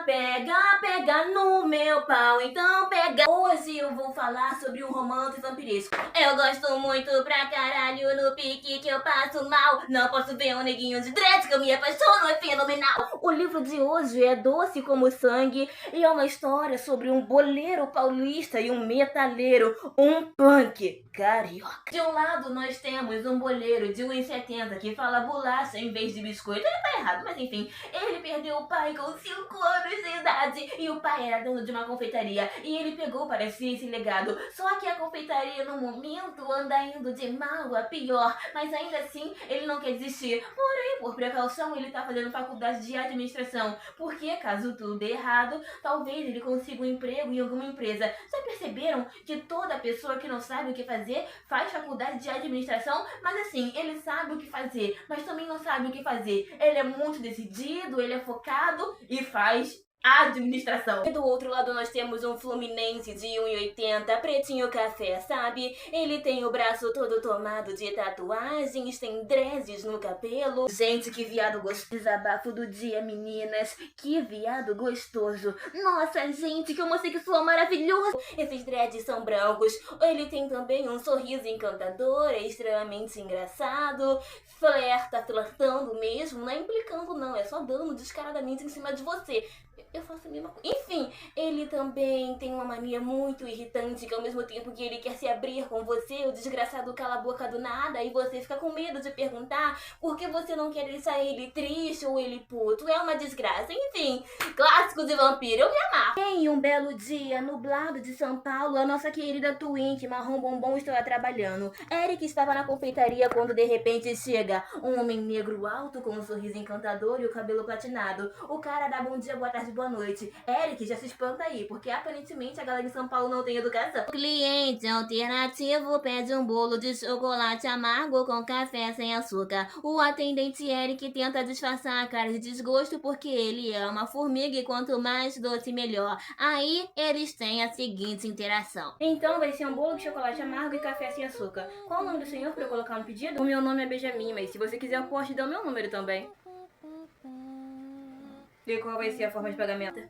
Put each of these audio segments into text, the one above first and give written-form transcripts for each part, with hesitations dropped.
pega, pega no meu pau, então pega. Hoje eu vou falar sobre um romance vampiresco. Eu gosto muito pra caralho no pique que eu passo mal. Não posso ver um neguinho de dread que eu me apaixono, é fenomenal. O livro de hoje é Doce como Sangue e é uma história sobre um boleiro paulista e um metaleiro, um punk carioca. De um lado nós temos um boleiro de 1,70 que fala bolacha em vez de biscoito. Ele tá errado, mas enfim. Ele perdeu o pai com 5 anos de idade e o pai era dono de uma confeitaria e ele pegou para si esse legado. Só que a confeitaria no momento anda indo de mal a pior, mas ainda assim ele não quer desistir. Porém, por precaução, ele tá fazendo faculdade de administração, porque caso tudo dê errado, talvez ele consiga um emprego em alguma empresa. Já perceberam que toda pessoa que não sabe o que fazer faz faculdade de administração? Mas assim, ele sabe o que fazer, mas também não sabe o que fazer. Ele é muito decidido, ele é focado e faz administração. E do outro lado nós temos um fluminense de 1,80, pretinho café, sabe? Ele tem o braço todo tomado de tatuagens, tem dreads no cabelo. Gente, que viado gostoso. Desabafo do dia, meninas. Que viado gostoso. Nossa, gente, que homossexual maravilhoso. Esses dreads são brancos. Ele tem também um sorriso encantador, é extremamente engraçado. Flertando mesmo, não é implicando não, é só dando descaradamente em cima de você. Eu faço a mesma coisa. Enfim, ele também tem uma mania muito irritante, que ao mesmo tempo que ele quer se abrir com você, o desgraçado cala a boca do nada e você fica com medo de perguntar por que você não quer deixar ele triste ou ele puto. É uma desgraça. Enfim, clássico de vampiro, eu me amarro. Em um belo dia nublado de São Paulo, a nossa querida Twink Marrom Bombom estava trabalhando. Eric estava na confeitaria quando de repente chega um homem negro alto com um sorriso encantador e o cabelo platinado. O cara dá bom dia, boa tarde, boa noite. Eric já se espanta aí, porque aparentemente a galera em São Paulo não tem educação. O cliente alternativo pede um bolo de chocolate amargo com café sem açúcar. O atendente Eric tenta disfarçar a cara de desgosto porque ele é uma formiga e quanto mais doce melhor. Aí eles têm a seguinte interação. Então vai ser um bolo de chocolate amargo e café sem açúcar. Qual o nome do senhor para eu colocar no pedido? O meu nome é Benjamin, mas se você quiser eu posso te dar o meu número também. E qual vai ser a forma de pagamento?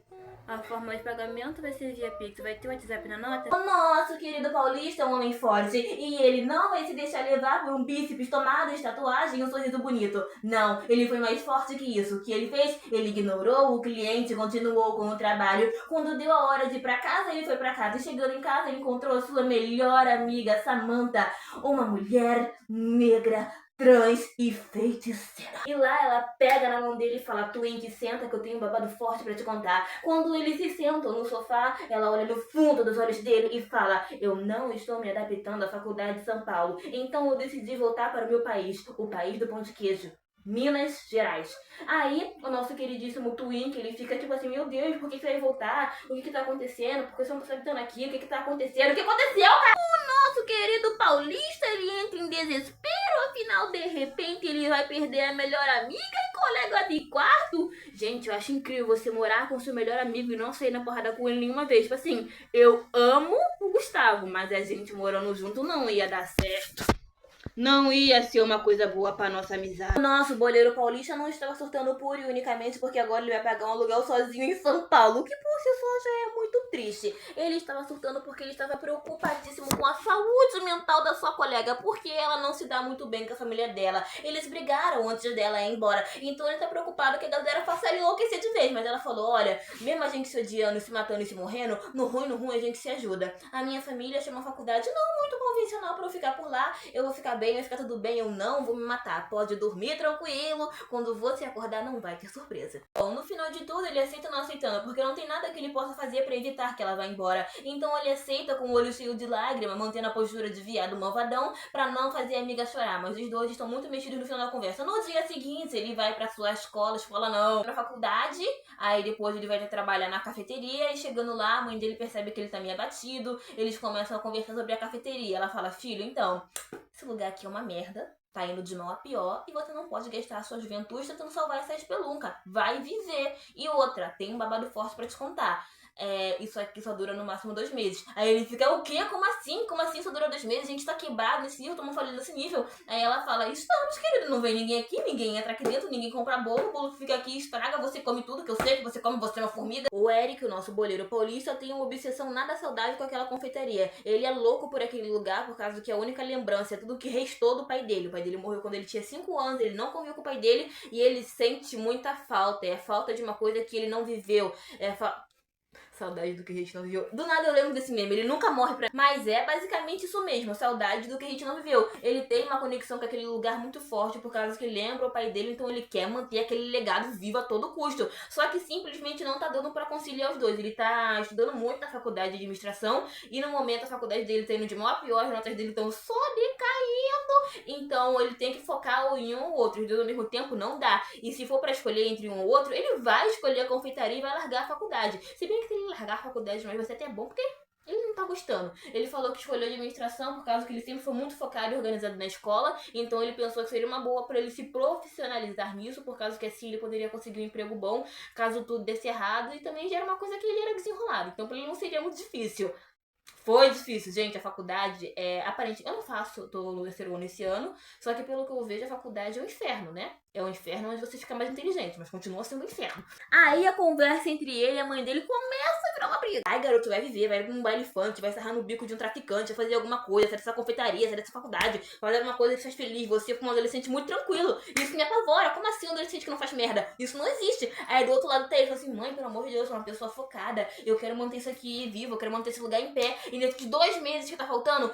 A forma de pagamento vai ser via Pix. Vai ter o WhatsApp na nota? O nosso querido paulista é um homem forte e ele não vai se deixar levar por um bíceps tomado de tatuagem e um sorriso bonito. Não, ele foi mais forte que isso. O que ele fez? Ele ignorou o cliente e continuou com o trabalho. Quando deu a hora de ir pra casa, ele foi pra casa. E chegando em casa, ele encontrou a sua melhor amiga, Samantha, uma mulher negra, trans e feiticeira. E lá ela pega na mão dele e fala: Twink, senta que eu tenho um babado forte pra te contar. Quando eles se sentam no sofá, ela olha no fundo dos olhos dele e fala: eu não estou me adaptando à faculdade de São Paulo, então eu decidi voltar para o meu país, o país do pão de queijo, Minas Gerais. Aí, o nosso queridíssimo Twink, ele fica tipo assim: meu Deus, por que você vai voltar? O que tá acontecendo? Por que você não tá habitando aqui? O que tá acontecendo? O que aconteceu, cara? O nosso querido paulista, ele entra em desespero. Afinal, de repente, ele vai perder a melhor amiga e colega de quarto. Gente, eu acho incrível você morar com seu melhor amigo e não sair na porrada com ele nenhuma vez. Tipo assim, eu amo o Gustavo, mas a gente morando junto não ia dar certo. Não ia ser uma coisa boa pra nossa amizade. O nosso boleiro paulista não estava surtando puro e unicamente porque agora ele vai pagar um aluguel sozinho em São Paulo, o que por si só já é muito triste. Ele estava surtando porque ele estava preocupadíssimo com a saúde mental da sua colega, porque ela não se dá muito bem com a família dela. Eles brigaram antes dela ir embora, então ele tá preocupado que a galera faça ele enlouquecer de vez. Mas ela falou: olha, mesmo a gente se odiando, se matando e se morrendo, no ruim a gente se ajuda. A minha família chama a faculdade não muito convencional pra eu ficar por lá, eu vou ficar bem, vai ficar tudo bem, eu não vou me matar. Pode dormir tranquilo, quando você acordar não vai ter surpresa. Bom, no final de tudo ele aceita não aceitando, porque não tem nada que ele possa fazer pra evitar que ela vá embora. Então ele aceita com o olho cheio de lágrima, mantendo a postura de viado malvadão pra não fazer a amiga chorar. Mas os dois estão muito mexidos no final da conversa. No dia seguinte ele vai pra sua escola não, pra faculdade. Aí depois ele vai trabalhar na cafeteria e chegando lá a mãe dele percebe que ele tá meio abatido. Eles começam a conversar sobre a cafeteria. Ela fala: filho, então, esse lugar aqui é uma merda, tá indo de mal a pior e você não pode gastar a sua juventude tentando salvar essa espelunca. Vai viver. E outra, tem um babado forte pra te contar. isso aqui só dura no máximo 2 meses. Aí ele fica, o quê? Como assim? Como assim só dura 2 meses? A gente tá quebrado nesse nível, estamos falando nesse nível. Aí ela fala, estamos, querido, não vem ninguém aqui, ninguém entra aqui dentro, ninguém compra bolo, o bolo fica aqui, estraga, você come tudo, que eu sei que você come, você é uma formiga. O Eric, o nosso boleiro paulista, tem uma obsessão nada saudável com aquela confeitaria. Ele é louco por aquele lugar, por causa que a única lembrança é tudo que restou do pai dele. O pai dele morreu quando ele tinha 5 anos, ele não conviveu com o pai dele e ele sente muita falta. É falta de uma coisa que ele não viveu. Saudade do que a gente não viveu. Do nada eu lembro desse meme, ele nunca morre pra... Mas é basicamente isso mesmo, saudade do que a gente não viveu. Ele tem uma conexão com aquele lugar muito forte por causa que lembra o pai dele, então ele quer manter aquele legado vivo a todo custo. Só que simplesmente não tá dando pra conciliar os dois. Ele tá estudando muito na faculdade de administração e no momento a faculdade dele tá indo de mal a pior, as notas dele estão só decaindo. Então ele tem que focar em um ou outro. Os dois ao mesmo tempo não dá. E se for pra escolher entre um ou outro, ele vai escolher a confeitaria e vai largar a faculdade. Se bem que se ele largar a faculdade, mas vai ser até bom, porque ele não tá gostando. Ele falou que escolheu administração por causa que ele sempre foi muito focado e organizado na escola, então ele pensou que seria uma boa para ele se profissionalizar nisso, por causa que assim ele poderia conseguir um emprego bom caso tudo desse errado, e também já era uma coisa que ele era desenrolado, então para ele não seria muito difícil. Foi difícil, gente, a faculdade aparente. Eu não faço, tô no terceiro ano esse ano, só que pelo que eu vejo, a faculdade é um inferno, né? É um inferno onde você fica mais inteligente, mas continua sendo um inferno. Aí a conversa entre ele e a mãe dele começa a virar uma briga. Ai, garoto, vai viver, vai ir pra um baile funk, vai sarrar no bico de um traficante, vai fazer alguma coisa, sai dessa confeitaria, sai dessa faculdade, fazer alguma coisa que te faz feliz. Você, como um adolescente muito tranquilo. Isso me apavora. Como assim um adolescente que não faz merda? Isso não existe. Aí do outro lado tá ele, fala assim, mãe, pelo amor de Deus, eu sou uma pessoa focada. Eu quero manter isso aqui vivo, eu quero manter esse lugar em pé. E dentro de 2 meses que tá faltando,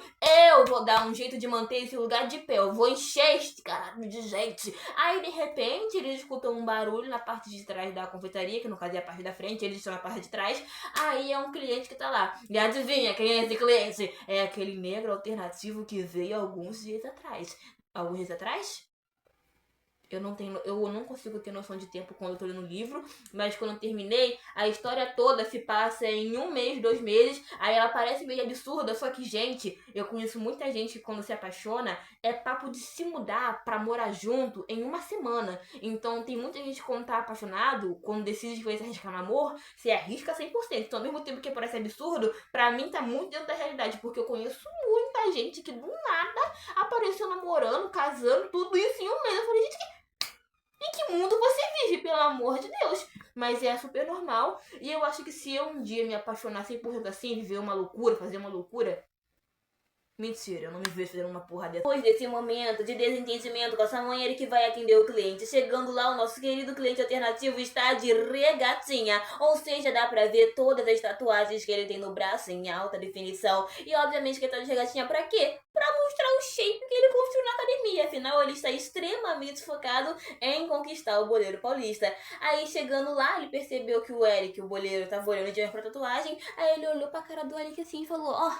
eu vou dar um jeito de manter esse lugar de pé. Eu vou encher este caralho de gente. Aí, de repente, eles escutam um barulho na parte de trás da confeitaria, que no caso é a parte da frente, eles estão na parte de trás. Aí é um cliente que tá lá. E adivinha quem é esse cliente? É aquele negro alternativo que veio alguns dias atrás. Alguns dias atrás? Eu não consigo ter noção de tempo quando eu tô lendo o livro, mas quando eu terminei, a história toda se passa em 1 mês, 2 meses, aí ela parece meio absurda, só que, gente, eu conheço muita gente que quando se apaixona, é papo de se mudar pra morar junto em 1 semana. Então tem muita gente que quando tá apaixonado, quando decide que vai se arriscar no amor, se arrisca 100%. Então ao mesmo tempo que parece absurdo, pra mim tá muito dentro da realidade, porque eu conheço muita gente que do nada apareceu namorando, casando, tudo isso em 1 mês. Eu falei, gente, em que mundo você vive, pelo amor de Deus? Mas é super normal. E eu acho que se eu um dia me apaixonar 100% assim, viver uma loucura, fazer uma loucura... Mentira, eu não me vejo fazendo uma porra dessa. Depois desse momento de desentendimento com essa mãe, ele que vai atender o cliente. Chegando lá, o nosso querido cliente alternativo está de regatinha. Ou seja, dá pra ver todas as tatuagens que ele tem no braço em alta definição. E obviamente que ele tá de regatinha pra quê? Pra mostrar o shape que ele construiu na academia. Afinal, ele está extremamente focado em conquistar o boleiro paulista. Aí, chegando lá, ele percebeu que o Eric, o boleiro, tava olhando de pra tatuagem. Aí ele olhou pra cara do Eric assim e falou, ó,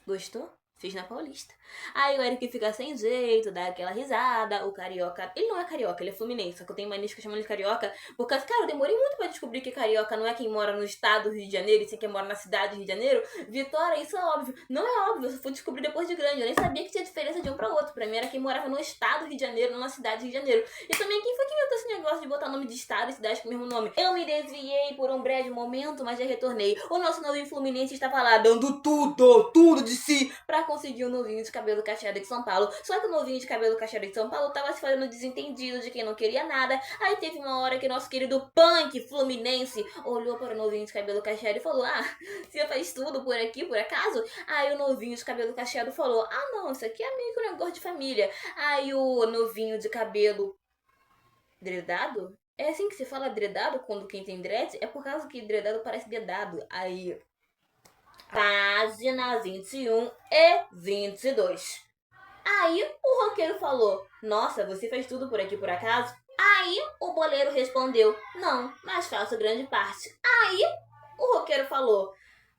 gostou? Fiz na Paulista. Aí o Eric fica sem jeito, dá aquela risada. O carioca... Ele não é carioca, ele é fluminense. Só que eu tenho mania de chamar ele de carioca. Porque, cara, eu demorei muito pra descobrir que carioca não é quem mora no estado do Rio de Janeiro, e sim quem mora na cidade do Rio de Janeiro. Vitória, isso é óbvio. Não é óbvio, eu só fui descobrir depois de grande. Eu nem sabia que tinha diferença de um pra outro. Pra mim era quem morava no estado do Rio de Janeiro, não na cidade do Rio de Janeiro. E também, quem foi que inventou esse negócio de botar nome de estado e cidade com o mesmo nome? Eu me desviei por um breve momento, mas já retornei. O nosso novinho fluminense estava lá, dando tudo de si, pra conseguir um novinho de cabelo cacheado de São Paulo. Só que o novinho de cabelo cacheado de São Paulo tava se fazendo desentendido de quem não queria nada. Aí teve uma hora que nosso querido punk fluminense olhou para o novinho de cabelo cacheado e falou, ah, você faz tudo por aqui, por acaso? Aí o novinho de cabelo cacheado falou, ah não, isso aqui é meio que um negócio de família. Aí o novinho de cabelo dredado? É assim que se fala dredado quando quem tem dread? É por causa que dredado parece dedado. Aí... Página 21 e 22. Aí o roqueiro falou, nossa, você faz tudo por aqui por acaso? Aí o boleiro respondeu, não, mas faço grande parte. Aí o roqueiro falou,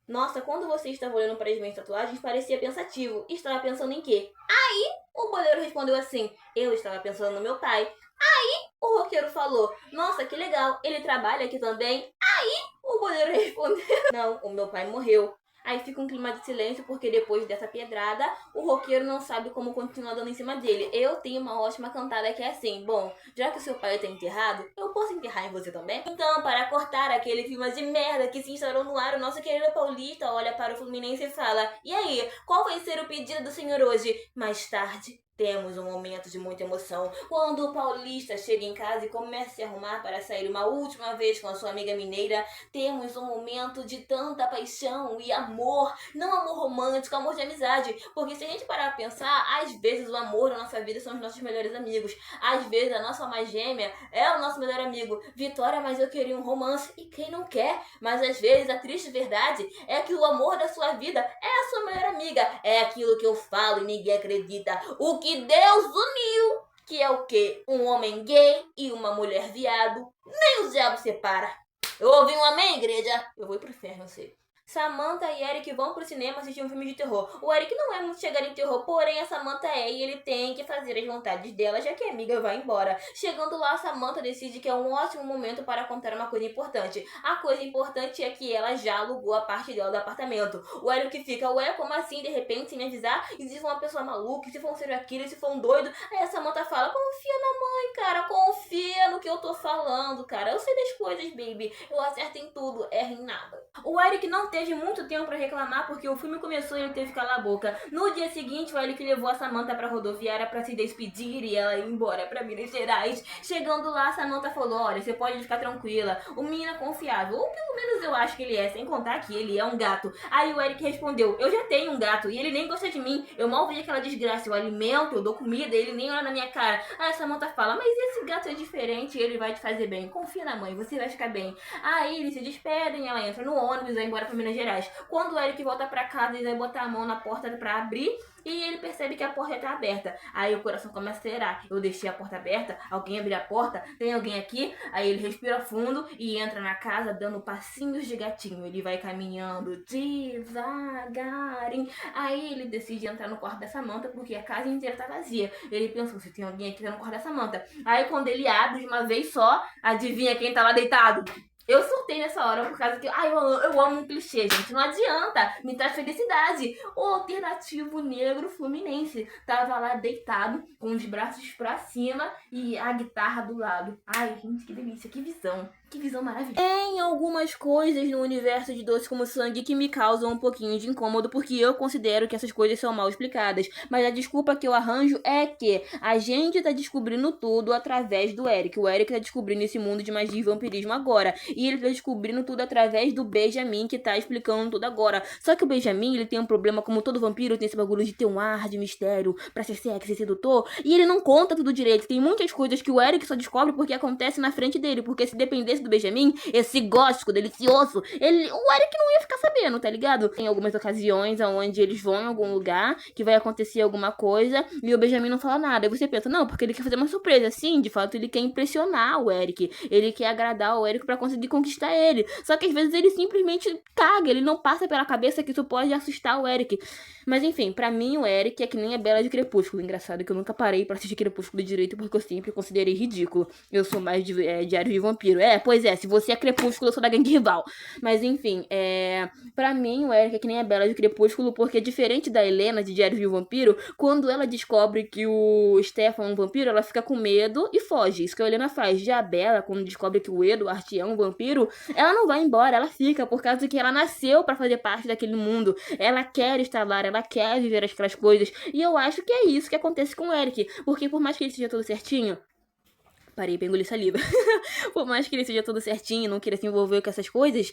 nossa, quando você estava olhando para as minhas tatuagens, parecia pensativo. Estava pensando em quê? Aí o boleiro respondeu assim, eu estava pensando no meu pai. Aí o roqueiro falou, nossa, que legal, ele trabalha aqui também? Aí o boleiro respondeu, não, o meu pai morreu. Aí fica um clima de silêncio, porque depois dessa pedrada, o roqueiro não sabe como continuar dando em cima dele. Eu tenho uma ótima cantada que é assim: bom, já que o seu pai tá enterrado, eu posso enterrar em você também? Então, para cortar aquele clima de merda que se instaurou no ar, o nosso querido Paulista olha para o Fluminense e fala: e aí, qual vai ser o pedido do senhor hoje? Mais tarde, temos um momento de muita emoção quando o Paulista chega em casa e começa a se arrumar para sair uma última vez com a sua amiga mineira. Temos um momento de tanta paixão e amor, não amor romântico, amor de amizade. Porque se a gente parar pra pensar, às vezes o amor na nossa vida são os nossos melhores amigos. Às vezes a nossa alma gêmea é o nosso melhor amigo. Vitória, mas eu queria um romance. E quem não quer? Mas às vezes a triste verdade é que o amor da sua vida é a sua melhor amiga. É aquilo que eu falo e ninguém acredita. O que Deus uniu, que é o quê? Um homem gay e uma mulher viado. Nem o diabo separa. Eu ouvi um amém, igreja? Eu vou pro inferno, eu sei. Samantha e Eric vão pro cinema assistir um filme de terror. O Eric não é muito chegado em terror, porém a Samantha é, e ele tem que fazer as vontades dela, já que a amiga vai embora. Chegando lá, a Samantha decide que é um ótimo momento para contar uma coisa importante. A coisa importante é que ela já alugou a parte dela do apartamento. O Eric fica: ué, como assim, de repente, sem me avisar? E se for uma pessoa maluca, se for um serial killer, se for um doido? Aí a Samantha fala: confia na mãe, cara, confia no que eu tô falando, cara. Eu sei das coisas, baby. Eu acerto em tudo, erro em nada. O Eric não teve muito tempo pra reclamar, porque o filme começou e ele teve que calar a boca. No dia seguinte, o Eric levou a Samantha pra rodoviária pra se despedir e ela ir embora pra Minas Gerais. Chegando lá, a Samantha falou: olha, você pode ficar tranquila, o menino é confiável, ou pelo menos eu acho que ele é, sem contar que ele é um gato. Aí o Eric respondeu: eu já tenho um gato e ele nem gosta de mim, eu mal vejo aquela desgraça, eu alimento, eu dou comida, ele nem olha na minha cara. Aí a Samantha fala: mas esse gato é diferente, ele vai te fazer bem, confia na mãe, você vai ficar bem. Aí eles se despedem, ela entra no ônibus e vai embora pra Minas Gerais. Quando o Eric volta pra casa, ele vai botar a mão na porta pra abrir e ele percebe que a porta tá aberta. Aí o coração começa a acelerar. Eu deixei a porta aberta, alguém abriu a porta, tem alguém aqui? Aí ele respira fundo e entra na casa dando passinhos de gatinho. Ele vai caminhando devagarinho. Aí ele decide entrar no quarto da Samantha porque a casa inteira tá vazia. Ele pensou: se tem alguém aqui no quarto da Samantha. Aí quando ele abre de uma vez só, adivinha quem tá lá deitado? Eu surtei nessa hora por causa que eu amo um clichê, gente. Não adianta, me traz felicidade. O alternativo negro fluminense tava lá deitado, com os braços pra cima e a guitarra do lado. Ai, gente, que delícia, que visão. Que visão maravilhosa. Tem algumas coisas no universo de Doce Como Sangue que me causam um pouquinho de incômodo, porque eu considero que essas coisas são mal explicadas. Mas a desculpa que eu arranjo é que a gente tá descobrindo tudo através do Eric. O Eric tá descobrindo esse mundo de magia e vampirismo agora. E ele tá descobrindo tudo através do Benjamin, que tá explicando tudo agora. Só que o Benjamin, ele tem um problema, como todo vampiro, tem esse bagulho de ter um ar de mistério pra ser sexy, sedutor. E ele não conta tudo direito. Tem muitas coisas que o Eric só descobre porque acontece na frente dele. Porque se dependesse do Benjamin, esse gótico delicioso, o Eric não ia ficar sabendo, tá ligado? Tem algumas ocasiões onde eles vão em algum lugar, que vai acontecer alguma coisa, e o Benjamin não fala nada. Aí você pensa: não, porque ele quer fazer uma surpresa. Sim, de fato, ele quer impressionar o Eric. Ele quer agradar o Eric pra conseguir conquistar ele. Só que às vezes ele simplesmente caga, ele não passa pela cabeça que isso pode assustar o Eric. Mas enfim, pra mim o Eric é que nem a Bela de Crepúsculo. Engraçado que eu nunca parei pra assistir Crepúsculo direito, porque eu sempre considerei ridículo. Eu sou mais de Diário de Vampiro. Pois é, se você é Crepúsculo, eu sou da gangue rival. Mas enfim, pra mim o Eric é que nem a Bela de Crepúsculo, porque diferente da Helena de Diário de Vampiro, quando ela descobre que o Stefan é um vampiro, ela fica com medo e foge. Isso que a Helena faz. Já a Bella, quando descobre que o Edward é um vampiro, ela não vai embora, ela fica, por causa que ela nasceu pra fazer parte daquele mundo. Ela quer estar lá, ela quer viver aquelas coisas. E eu acho que é isso que acontece com o Eric. Porque por mais que ele seja todo certinho, parei pra engolir saliva. Por mais que ele seja todo certinho, não queira se envolver com essas coisas,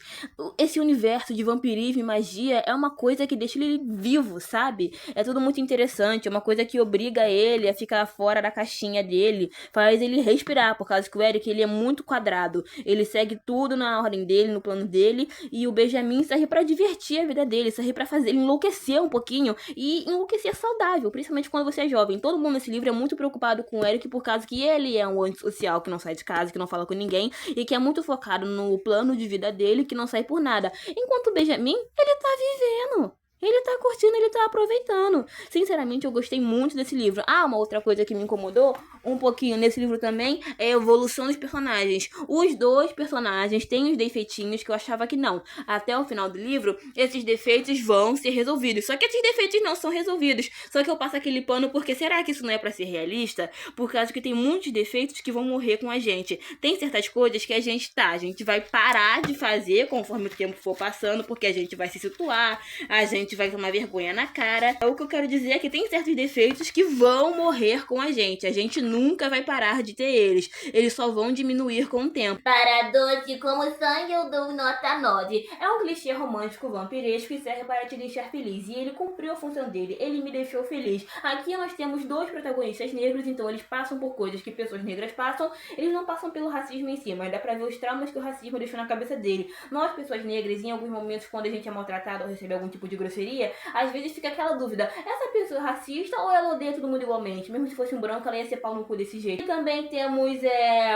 esse universo de vampirismo e magia é uma coisa que deixa ele vivo, sabe? É tudo muito interessante, é uma coisa que obriga ele a ficar fora da caixinha dele, faz ele respirar, por causa que o Eric, ele é muito quadrado. Ele segue tudo na ordem dele, no plano dele, e o Benjamin serve pra divertir a vida dele, serve pra fazer ele enlouquecer um pouquinho, e enlouquecer saudável, principalmente quando você é jovem. Todo mundo nesse livro é muito preocupado com o Eric, por causa que ele é um antissocial, que não sai de casa, que não fala com ninguém, e que é muito focado no plano de vida dele, que não sai por nada. Enquanto o Benjamin, ele tá vivendo. Ele tá curtindo, ele tá aproveitando. Sinceramente, eu gostei muito desse livro. Ah, uma outra coisa que me incomodou, um pouquinho nesse livro também é a evolução dos personagens. Os dois personagens têm os defeitinhos que eu achava que não. Até o final do livro, esses defeitos vão ser resolvidos. Só que esses defeitos não são resolvidos. Só que eu passo aquele pano porque será que isso não é pra ser realista? Por causa que tem muitos defeitos que vão morrer com a gente. Tem certas coisas que a gente vai parar de fazer conforme o tempo for passando, porque a gente vai se situar, a gente vai tomar vergonha na cara. O que eu quero dizer é que tem certos defeitos que vão morrer com a gente nunca vai parar de ter eles. Eles só vão diminuir com o tempo. Para doce como sangue eu dou nota 9. É um clichê romântico vampiresco que serve para te deixar feliz. E ele cumpriu a função dele. Ele me deixou feliz. Aqui nós temos dois protagonistas negros, então eles passam por coisas que pessoas negras passam. Eles não passam pelo racismo em si, mas dá pra ver os traumas que o racismo deixou na cabeça dele. Nós, pessoas negras, em alguns momentos, quando a gente é maltratado ou recebe algum tipo de grosseria, às vezes fica aquela dúvida: essa pessoa é racista ou ela odeia todo mundo igualmente? Mesmo se fosse um branco, ela ia ser pau no cu desse jeito. E também temos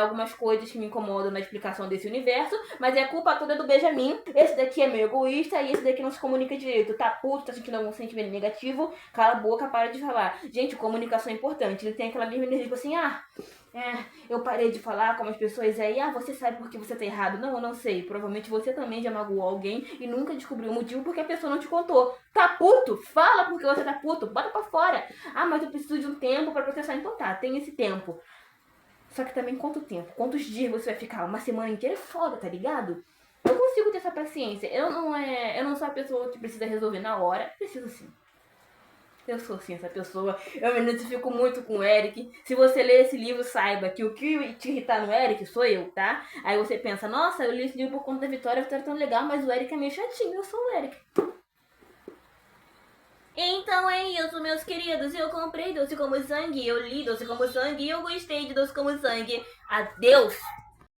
algumas coisas que me incomodam na explicação desse universo, mas é culpa toda do Benjamin. Esse daqui é meio egoísta e esse daqui não se comunica direito. Tá puto, tá sentindo algum sentimento negativo, cala a boca, para de falar. Gente, comunicação é importante. Ele tem aquela mesma energia, tipo assim, eu parei de falar com as pessoas aí, você sabe por que você tá errado. Não, eu não sei. Provavelmente você também já magoou alguém e nunca descobriu o motivo porque a pessoa não te contou. Tá puto? Fala porque você tá puto. Bota pra fora. Mas eu preciso de um tempo pra processar. Então tá, tem esse tempo. Só que também quanto tempo? Quantos dias você vai ficar? Uma semana inteira é foda, tá ligado? Eu consigo ter essa paciência. Eu não sou a pessoa que precisa resolver na hora. Preciso sim. Eu sou sim essa pessoa. Eu me identifico muito com o Eric. Se você ler esse livro, saiba que o que te irritar no Eric sou eu, tá? Aí você pensa, nossa, eu li esse livro por conta da Vitória, a Vitória é tão legal, mas o Eric é meio chatinho. Eu sou o Eric. Então é isso, meus queridos. Eu comprei Doce Como Sangue, eu li Doce Como Sangue e eu gostei de Doce Como Sangue. Adeus!